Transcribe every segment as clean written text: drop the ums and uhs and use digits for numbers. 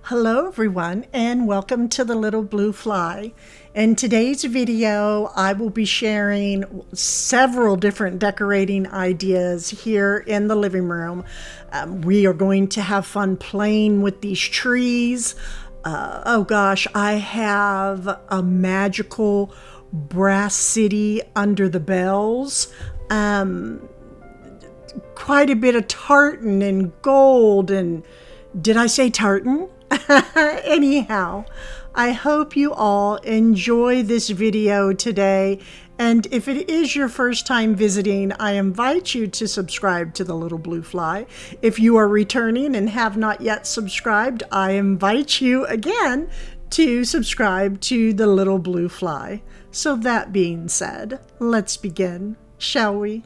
Hello everyone, and welcome to the Little Blue Fly. In today's video, I will be sharing several different decorating ideas here in the living room. We are going to have fun playing with these trees. Oh gosh, I have a magical brass city under the bells. Quite a bit of tartan and gold, and did I say tartan? Anyhow, I hope you all enjoy this video today, and if it is your first time visiting, I invite you to subscribe to the Little Blue Fly. If you are returning and have not yet subscribed, I invite you again to subscribe to the Little Blue Fly. So that being said, let's begin, shall we?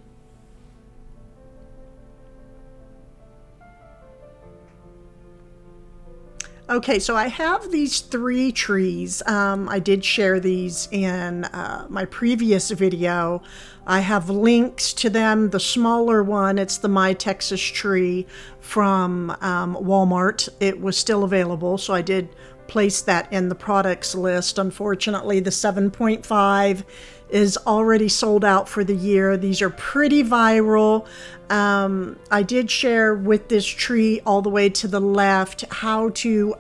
Okay, so I have these three trees. I did share these in my previous video. I have links to them. The smaller one, it's the My Texas tree from Walmart. It was still available, so I did place that in the products list. Unfortunately, the 7.5 is already sold out for the year. These are pretty viral. I did share with this tree all the way to the left how to,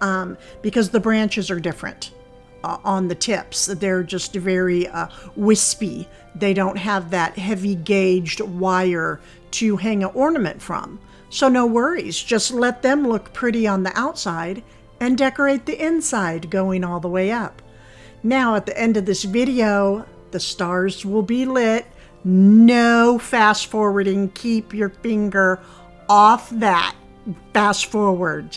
because the branches are different on the tips. They're just very wispy. They don't have that heavy gauged wire to hang an ornament from. So no worries, just let them look pretty on the outside and decorate the inside going all the way up. Now at the end of this video, the stars will be lit. No fast forwarding. Keep your finger off that fast forward.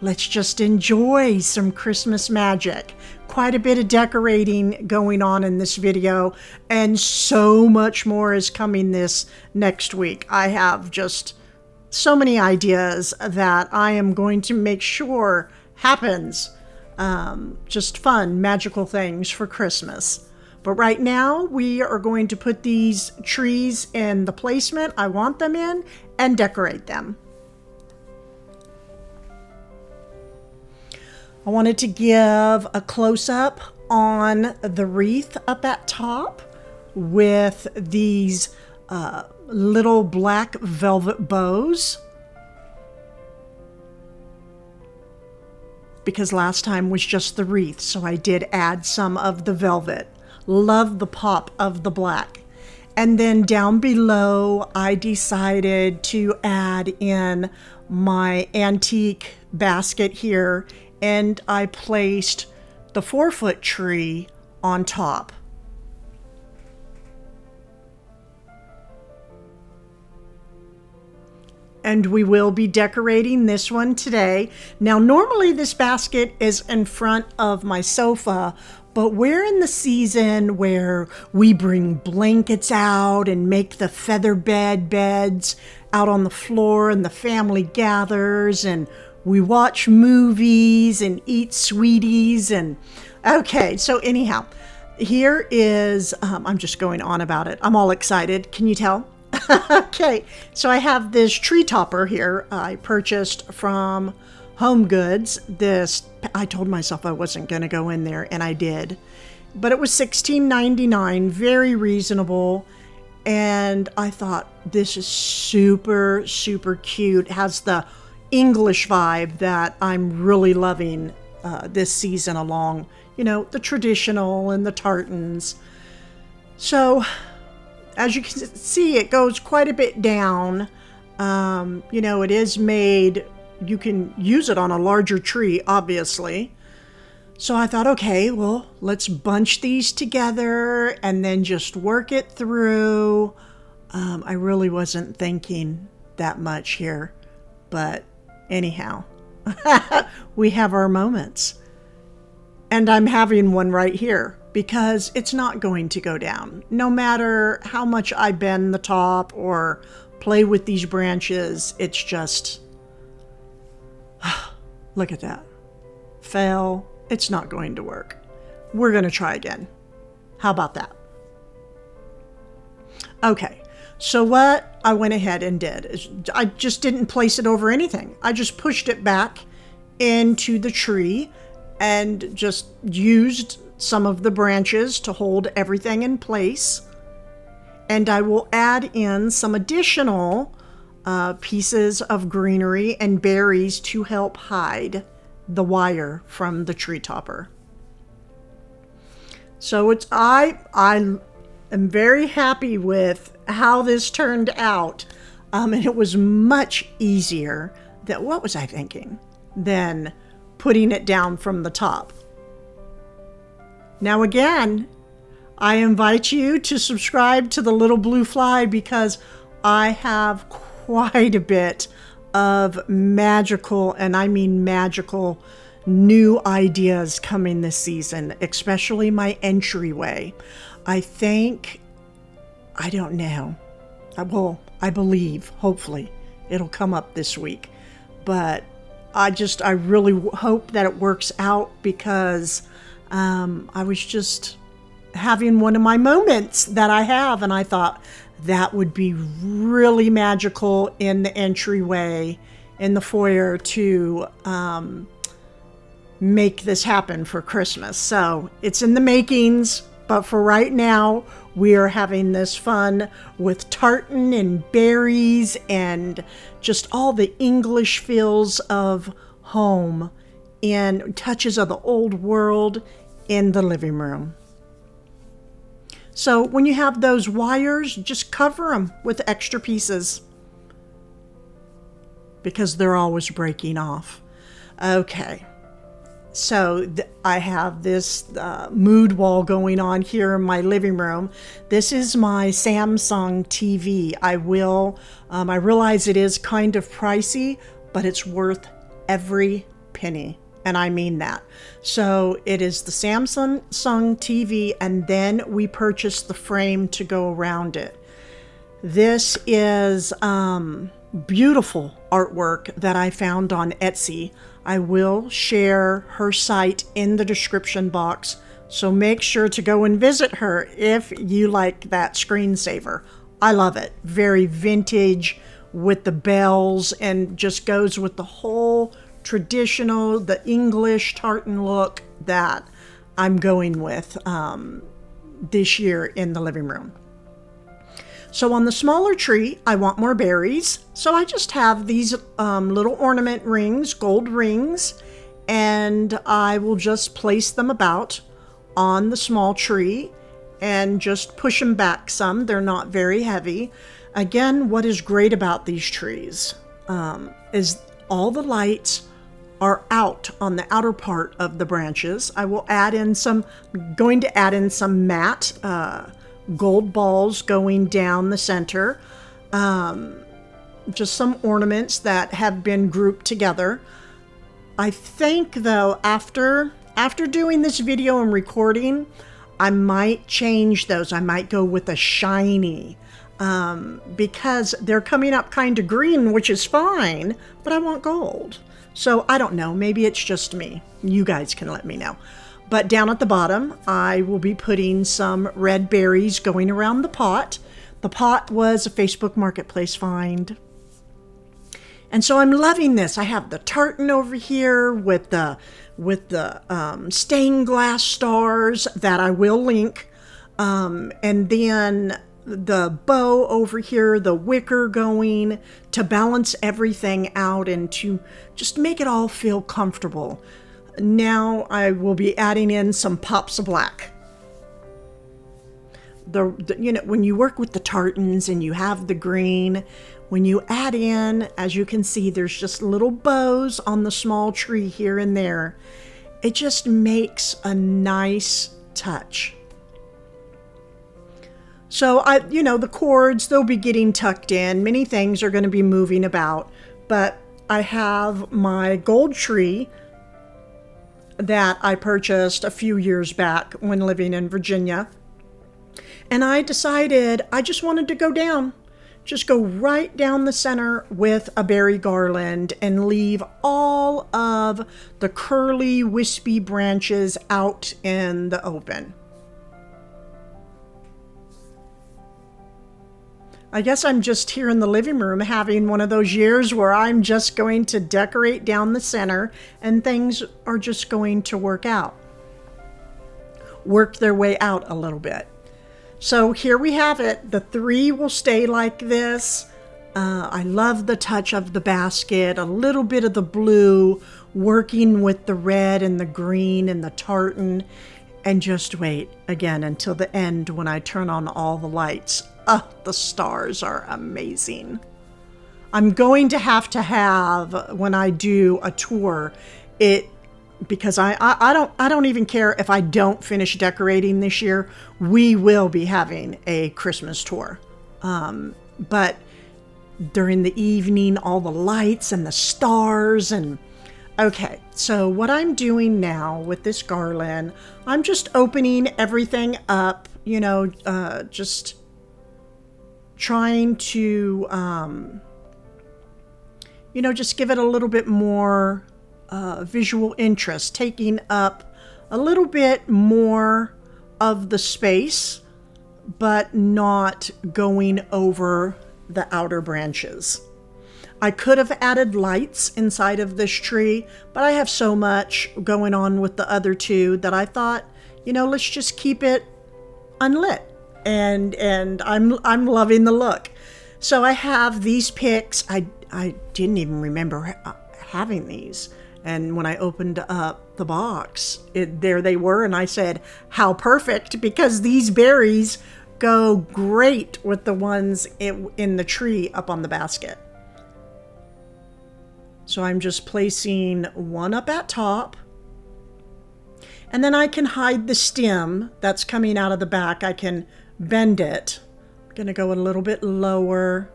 Let's just enjoy some Christmas magic. Quite a bit of decorating going on in this video, and so much more is coming this next week. I have just so many ideas that I am going to make sure happens. Just fun, magical things for Christmas. But right now, we are going to put these trees in the placement I want them in and decorate them. I wanted to give a close-up on the wreath up at top with these little black velvet bows, because last time was just the wreath, so I did add some of the velvet. Love the pop of the black. And then down below, I decided to add in my antique basket here, and I placed the 4-foot tree on top. And we will be decorating this one today. Now, normally this basket is in front of my sofa, but we're in the season where we bring blankets out and make the feather beds out on the floor, and the family gathers and we watch movies and eat sweeties. And okay, so anyhow, here is, I'm just going on about it. I'm all excited. Can you tell? Okay, so I have this tree topper here I purchased from Home Goods. I told myself I wasn't going to go in there, and I did. But it was $16.99, very reasonable. And I thought, this is super, super cute. It has the English vibe that I'm really loving this season along, the traditional and the tartans. So as you can see, it goes quite a bit down. It is made, you can use it on a larger tree, obviously. So I thought, okay, well, let's bunch these together and then just work it through. I really wasn't thinking that much here, but anyhow, we have our moments. And I'm having one right here because it's not going to go down. No matter how much I bend the top or play with these branches, it's just, look at that. Fail. It's not going to work. We're going to try again. How about that? Okay, so what I went ahead and did is I just didn't place it over anything. I just pushed it back into the tree and just used some of the branches to hold everything in place. And I will add in some additional pieces of greenery and berries to help hide the wire from the tree topper. So I am very happy with how this turned out. And it was much easier than, what was I thinking, than putting it down from the top. Now again, I invite you to subscribe to the Little Blue Fly because I have quite a bit of magical, and I mean magical, new ideas coming this season, especially my entryway. I don't know. I believe, hopefully, it'll come up this week. But I really hope that it works out because I was just having one of my moments that I have, and I thought that would be really magical in the entryway, in the foyer, to make this happen for Christmas. So it's in the makings, but for right now, we are having this fun with tartan and berries and just all the English feels of home and touches of the old world in the living room. So when you have those wires, just cover them with extra pieces because they're always breaking off. Okay, so I have this mood wall going on here in my living room. This is my Samsung TV. I realize it is kind of pricey, but it's worth every penny. And I mean that. So it is the Samsung TV, and then we purchased the frame to go around it. This is beautiful artwork that I found on Etsy. I will share her site in the description box, so make sure to go and visit her if you like that screensaver. I love it. Very vintage with the bells, and just goes with the whole traditional, the English tartan look that I'm going with this year in the living room. So on the smaller tree, I want more berries. So I just have these little ornament rings, gold rings, and I will just place them about on the small tree and just push them back some. They're not very heavy. Again, what is great about these trees is all the lights are out on the outer part of the branches. I will going to add in some matte gold balls going down the center. Just some ornaments that have been grouped together. I think though, after doing this video and recording, I might change those. I might go with a shiny because they're coming up kind of green, which is fine, but I want gold. So I don't know, maybe it's just me. You guys can let me know. But down at the bottom, I will be putting some red berries going around the pot. The pot was a Facebook Marketplace find. And so I'm loving this. I have the tartan over here with the stained glass stars that I will link. And then the bow over here, the wicker going to balance everything out and to just make it all feel comfortable. Now I will be adding in some pops of black. When you work with the tartans and you have the green, when you add in, as you can see, there's just little bows on the small tree here and there. It just makes a nice touch. So the cords, they'll be getting tucked in. Many things are going to be moving about, but I have my gold tree that I purchased a few years back when living in Virginia. And I decided I just wanted to just go right down the center with a berry garland and leave all of the curly, wispy branches out in the open. I guess I'm just here in the living room having one of those years where I'm just going to decorate down the center and things are just going to work their way out a little bit. So here we have it. The 3 will stay like this. I love the touch of the basket, a little bit of the blue working with the red and the green and the tartan. And just wait again until the end when I turn on all the lights. Oh, the stars are amazing. I'm going to have when I do a tour, because I don't even care if I don't finish decorating this year. We will be having a Christmas tour. But during the evening, all the lights and the stars and okay, so what I'm doing now with this garland, I'm just opening everything up, just trying to, just give it a little bit more visual interest, taking up a little bit more of the space, but not going over the outer branches. I could have added lights inside of this tree, but I have so much going on with the other 2 that I thought, let's just keep it unlit. And I'm loving the look. So I have these picks. I didn't even remember having these. And when I opened up the box, there they were. And I said, how perfect, because these berries go great with the ones in the tree up on the basket. So I'm just placing one up at top. And then I can hide the stem that's coming out of the back. I can bend it. I'm going to go a little bit lower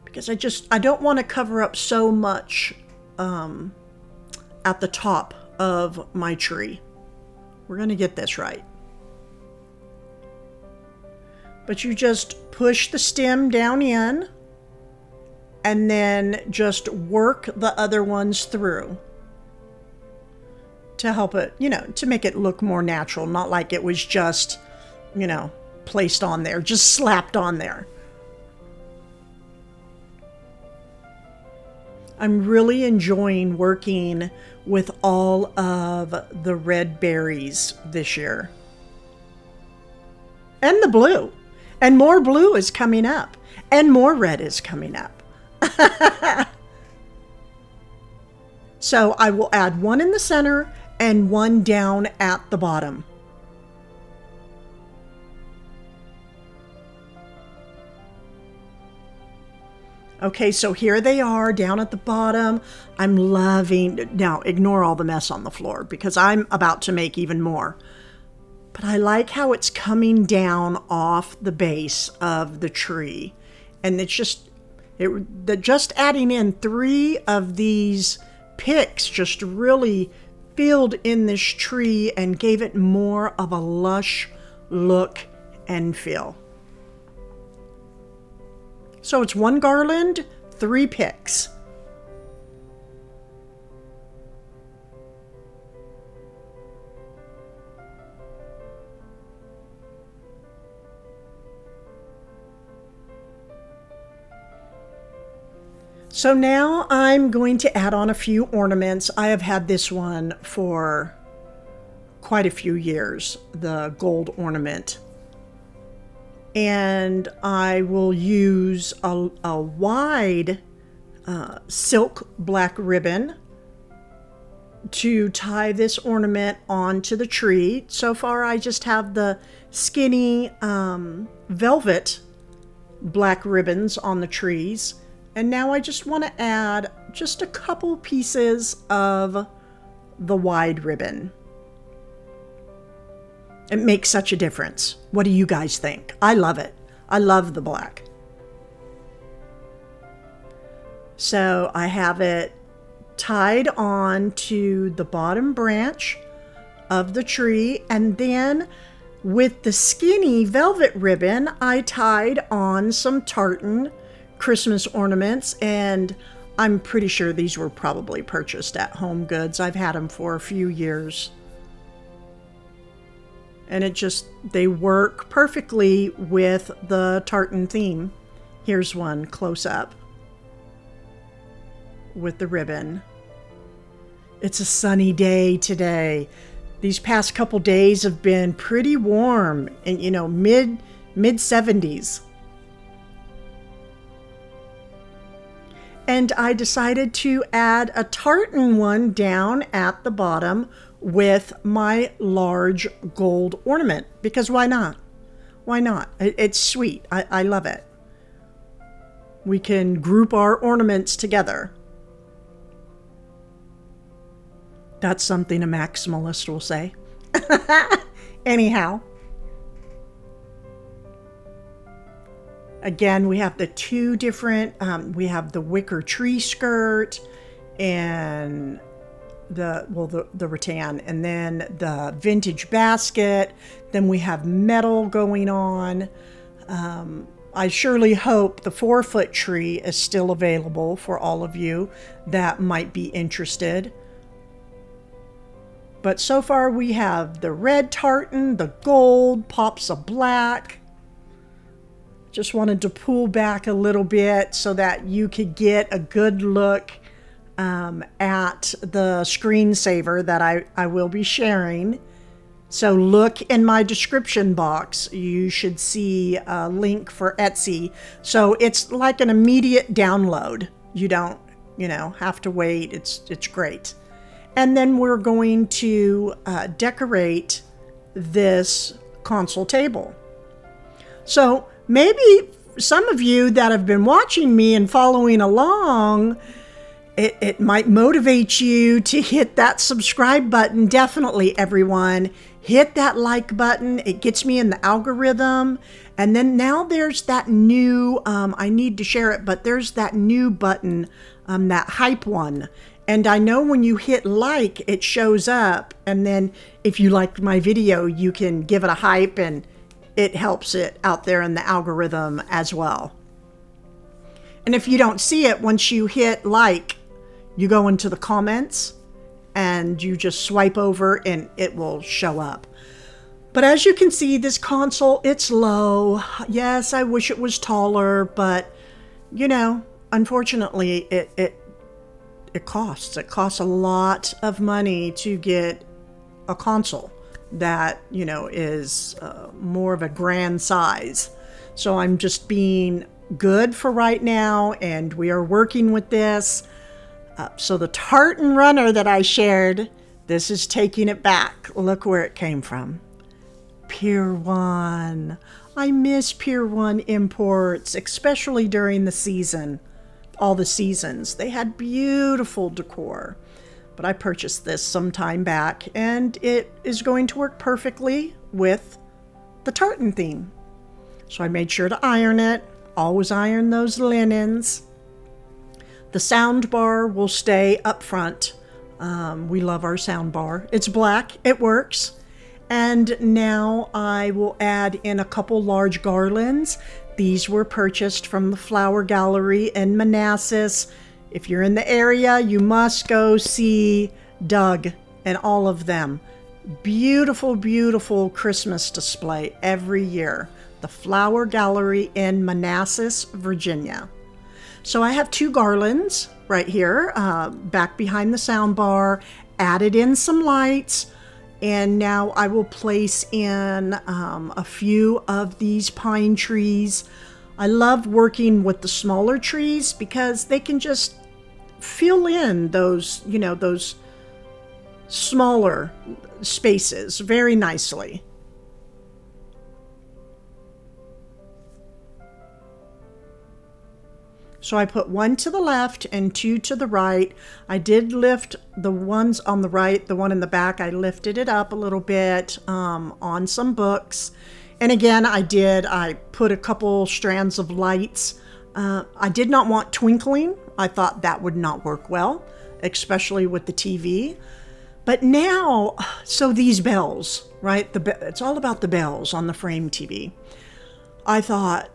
because I don't want to cover up so much at the top of my tree. We're going to get this right. But you just push the stem down in and then just work the other ones through to help it, to make it look more natural, not like it was just, placed on there, just slapped on there. I'm really enjoying working with all of the red berries this year. And the blue. And more blue is coming up. And more red is coming up. So I will add one in the center and one down at the bottom. Okay, so here they are down at the bottom. I'm loving, now ignore all the mess on the floor because I'm about to make even more. But I like how it's coming down off the base of the tree. And it's just adding in 3 of these picks just really filled in this tree and gave it more of a lush look and feel. So it's 1 garland, 3 picks. So now I'm going to add on a few ornaments. I have had this one for quite a few years, the gold ornament. And I will use a wide silk black ribbon to tie this ornament onto the tree. So far I just have the skinny velvet black ribbons on the trees. And now I just want to add just a couple pieces of the wide ribbon. It makes such a difference. What do you guys think? I love it. I love the black. So I have it tied on to the bottom branch of the tree, and then with the skinny velvet ribbon, I tied on some tartan Christmas ornaments, and I'm pretty sure these were probably purchased at Home Goods. I've had them for a few years. And they work perfectly with the tartan theme. Here's one close up with the ribbon. It's a sunny day today. These past couple days have been pretty warm and, mid 70s. And I decided to add a tartan one down at the bottom with my large gold ornament, because why not? Why not? It's sweet. I love it. We can group our ornaments together. That's something a maximalist will say. Anyhow. Again, we have the two different, we have the wicker tree skirt and the rattan, and then the vintage basket. Then we have metal going on. I surely hope the 4-foot tree is still available for all of you that might be interested. But so far we have the red tartan, the gold, pops of black. Just wanted to pull back a little bit so that you could get a good look at the screensaver that I will be sharing. So look in my description box. You should see a link for Etsy. So it's like an immediate download. You don't, have to wait. It's great. And then we're going to decorate this console table. So maybe some of you that have been watching me and following along, it might motivate you to hit that subscribe button. Definitely, everyone. Hit that like button. It gets me in the algorithm. And then now there's that new, I need to share it, but there's that new button, that hype one. And I know when you hit like, it shows up. And then if you liked my video, you can give it a hype, and it helps it out there in the algorithm as well. And if you don't see it, once you hit like, you go into the comments and you just swipe over and it will show up. But as you can see, this console, it's low. Yes, I wish it was taller, but unfortunately, it costs. It costs a lot of money to get a console that, is more of a grand size. So I'm just being good for right now, and we are working with this. So the tartan runner that I shared, this is taking it back. Look where it came from. Pier 1. I miss Pier 1 imports, especially during the season. All the seasons. They had beautiful decor. But I purchased this some time back, and it is going to work perfectly with the tartan theme. So I made sure to iron it. Always iron those linens. The sound bar will stay up front. We love our sound bar. It's black. It works. And now I will add in a couple large garlands. These were purchased from the Flower Gallery in Manassas. If you're in the area, you must go see Doug and all of them. Beautiful, beautiful Christmas display every year. The Flower Gallery in Manassas, Virginia. So I have 2 garlands right here, back behind the sound bar, added in some lights, and now I will place in a few of these pine trees. I love working with the smaller trees because they can just fill in those, those smaller spaces very nicely. So I put 1 to the left and 2 to the right. I did lift the ones on the right, the one in the back, I lifted it up a little bit on some books. And again, I put a couple strands of lights. I did not want twinkling. I thought that would not work well, especially with the TV. But now, so these bells, right? It's all about the bells on the frame TV. I thought,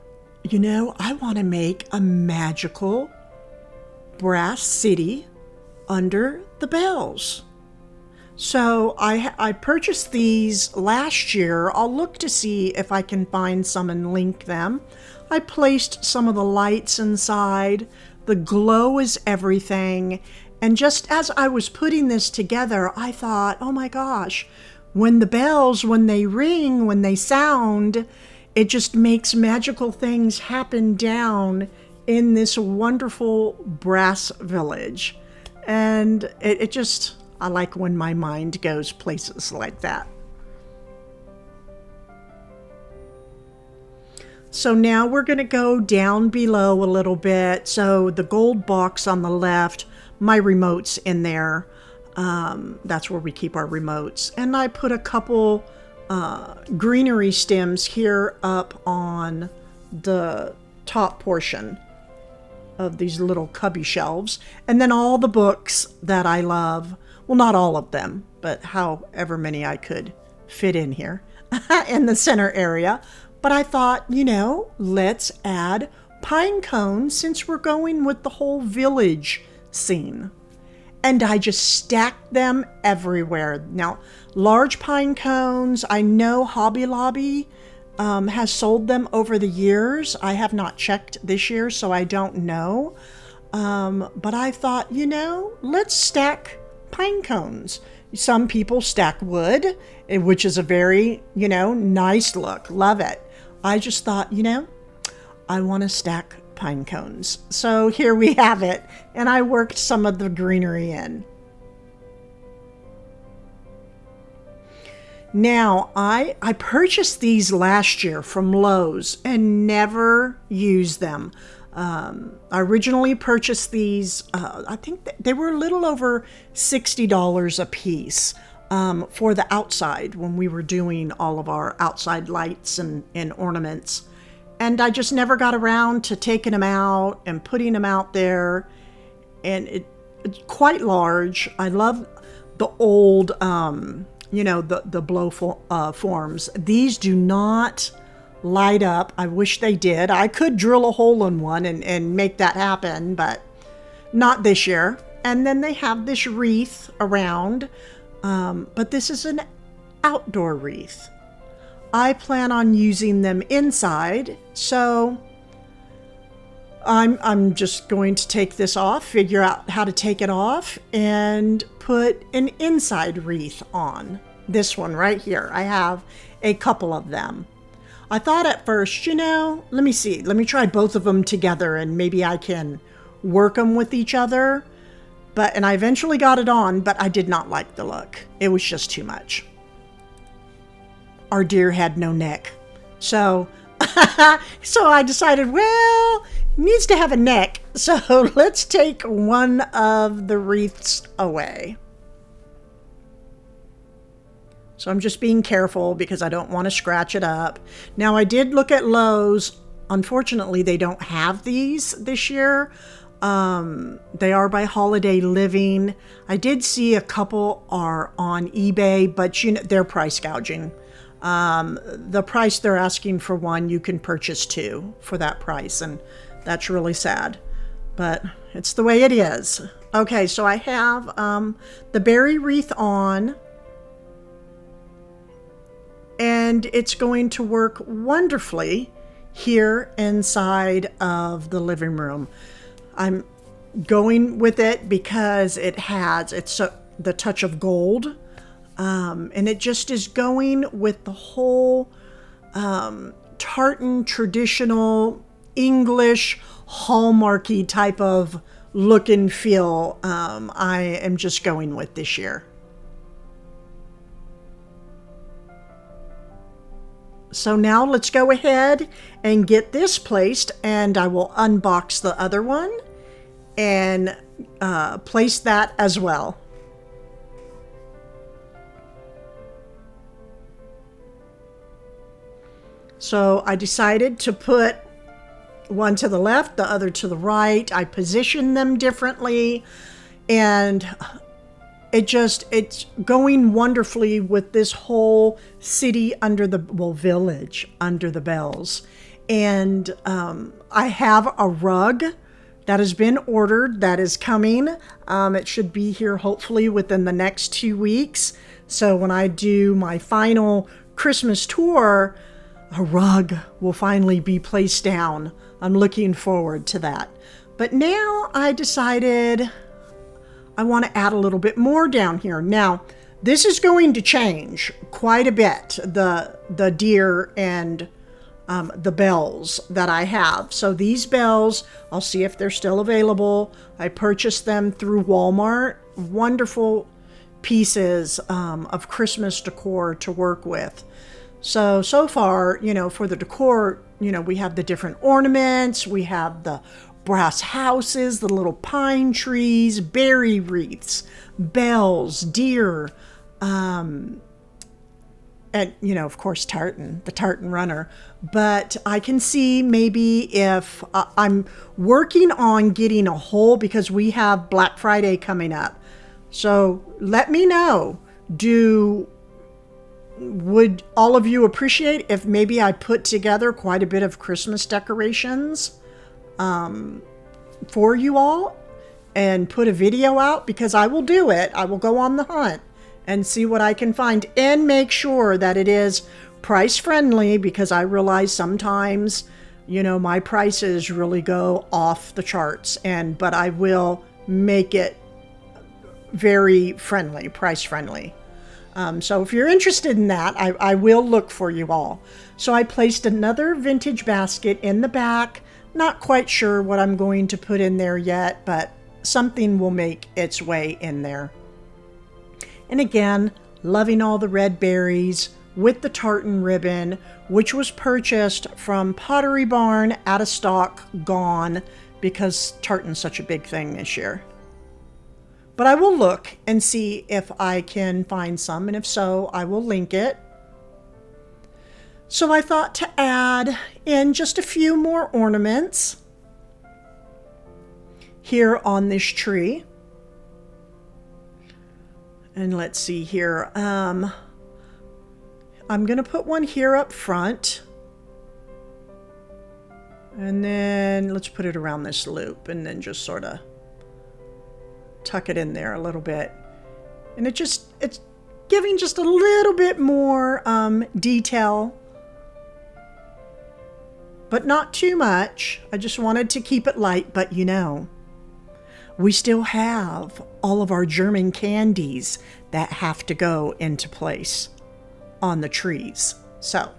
I want to make a magical brass city under the bells. So I purchased these last year. I'll look to see if I can find some and link them. I placed some of the lights inside. The glow is everything. And just as I was putting this together, I thought, oh my gosh, when the bells, when they ring, when they sound, it just makes magical things happen down in this wonderful brass village. And it just, I like when my mind goes places like that. So now we're going to go down below a little bit. So the gold box on the left, my remote's in there. That's where we keep our remotes. And I put a couple greenery stems here up on the top portion of these little cubby shelves. And then all the books that I love. Well, not all of them, but however many I could fit in here in the center area. But I thought, let's add pine cones since we're going with the whole village scene. And I just stacked them everywhere. Now, large pine cones, I know Hobby Lobby has sold them over the years. I have not checked this year, so I don't know. But I thought, let's stack pine cones. Some people stack wood, which is a very, nice look. Love it. I just thought, I want to stack pine cones. So here we have it. And I worked some of the greenery in. Now, I purchased these last year from Lowe's and never used them. I originally purchased these, I think they were a little over $60 a piece. For the outside when we were doing all of our outside lights and ornaments. And I just never got around to taking them out and putting them out there. And it's quite large. I love the old, the blow forms. These do not light up. I wish they did. I could drill a hole in one and make that happen, but not this year. And then they have this wreath around. But this is an outdoor wreath. I plan on using them inside, so I'm just going to take this off, figure out how to take it off, and put an inside wreath on. This one right here. I have a couple of them. I thought at first, let me see. Let me try both of them together and maybe I can work them with each other. And I eventually got it on, but I did not like the look. It was just too much. Our deer had no neck. So I decided, well, it needs to have a neck. So let's take one of the wreaths away. So I'm just being careful because I don't want to scratch it up. Now, I did look at Lowe's. Unfortunately, they don't have these this year. They are by Holiday Living. I did see a couple are on eBay, but they're price gouging. The price they're asking for one, you can purchase two for that price, and that's really sad. But it's the way it is. Okay, so I have the berry wreath on, and it's going to work wonderfully here inside of the living room. I'm going with it because it's the touch of gold, and it just is going with the whole tartan traditional English hallmarky type of look and feel. I am just going with this year. So now let's go ahead and get this placed, and I will unbox the other one and place that as well. So I decided to put one to the left, the other to the right. I positioned them differently, and it's going wonderfully with this whole city village under the bells. And I have a rug that has been ordered that is coming. It should be here hopefully within the next 2 weeks. So when I do my final Christmas tour, a rug will finally be placed down. I'm looking forward to that. But now I decided I want to add a little bit more down here. Now, this is going to change quite a bit, the deer and the bells that I have. So these bells, I'll see if they're still available. I purchased them through Walmart. Wonderful pieces of Christmas decor to work with. So far, for the decor, we have the different ornaments, we have the brass houses, the little pine trees, berry wreaths, bells, deer, and, of course, Tartan, the Tartan runner. But I can see maybe if I'm working on getting a whole, because we have Black Friday coming up. So let me know, would all of you appreciate if maybe I put together quite a bit of Christmas decorations for you all and put a video out? Because I will do it. I will go on the hunt and see what I can find and make sure that it is price friendly, because I realize sometimes, my prices really go off the charts, but I will make it very friendly, price friendly. So if you're interested in that, I will look for you all. So I placed another vintage basket in the back. Not quite sure what I'm going to put in there yet, but something will make its way in there. And again, loving all the red berries with the tartan ribbon, which was purchased from Pottery Barn, out of stock, gone, because tartan's such a big thing this year. But I will look and see if I can find some, and if so, I will link it. So I thought to add in just a few more ornaments here on this tree. And let's see here. I'm going to put one here up front. And then let's put it around this loop and then just sort of tuck it in there a little bit. And it's giving just a little bit more detail, but not too much. I just wanted to keep it light, but we still have all of our German candies that have to go into place on the trees. So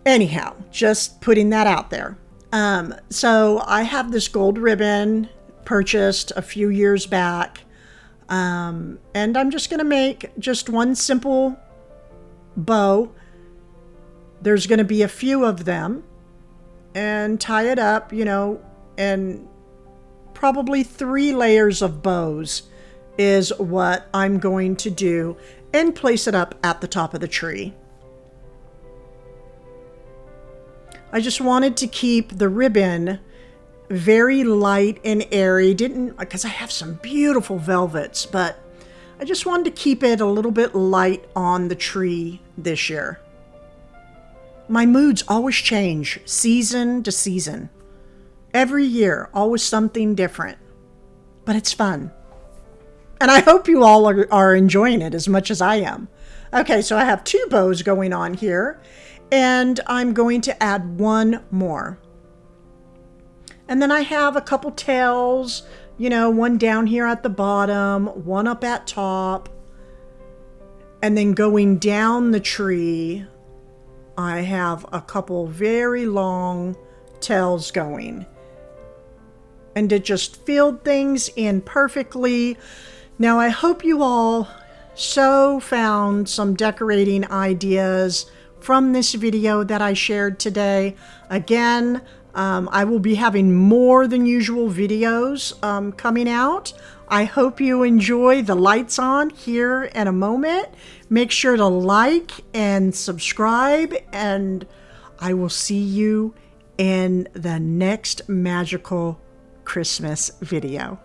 anyhow, just putting that out there. So I have this gold ribbon purchased a few years back. And I'm just going to make just one simple bow. There's going to be a few of them, and tie it up, and probably 3 layers of bows is what I'm going to do, and place it up at the top of the tree. I just wanted to keep the ribbon very light and airy. Because I have some beautiful velvets, but I just wanted to keep it a little bit light on the tree this year. My moods always change season to season. Every year, always something different. But it's fun. And I hope you all are enjoying it as much as I am. Okay, so I have 2 bows going on here, and I'm going to add one more. And then I have a couple tails, one down here at the bottom, one up at top. And then going down the tree, I have a couple very long tails going. And it just filled things in perfectly. Now, I hope you all found some decorating ideas from this video that I shared today. Again, I will be having more than usual videos coming out. I hope you enjoy the lights on here in a moment. Make sure to like and subscribe, and I will see you in the next magical Christmas video.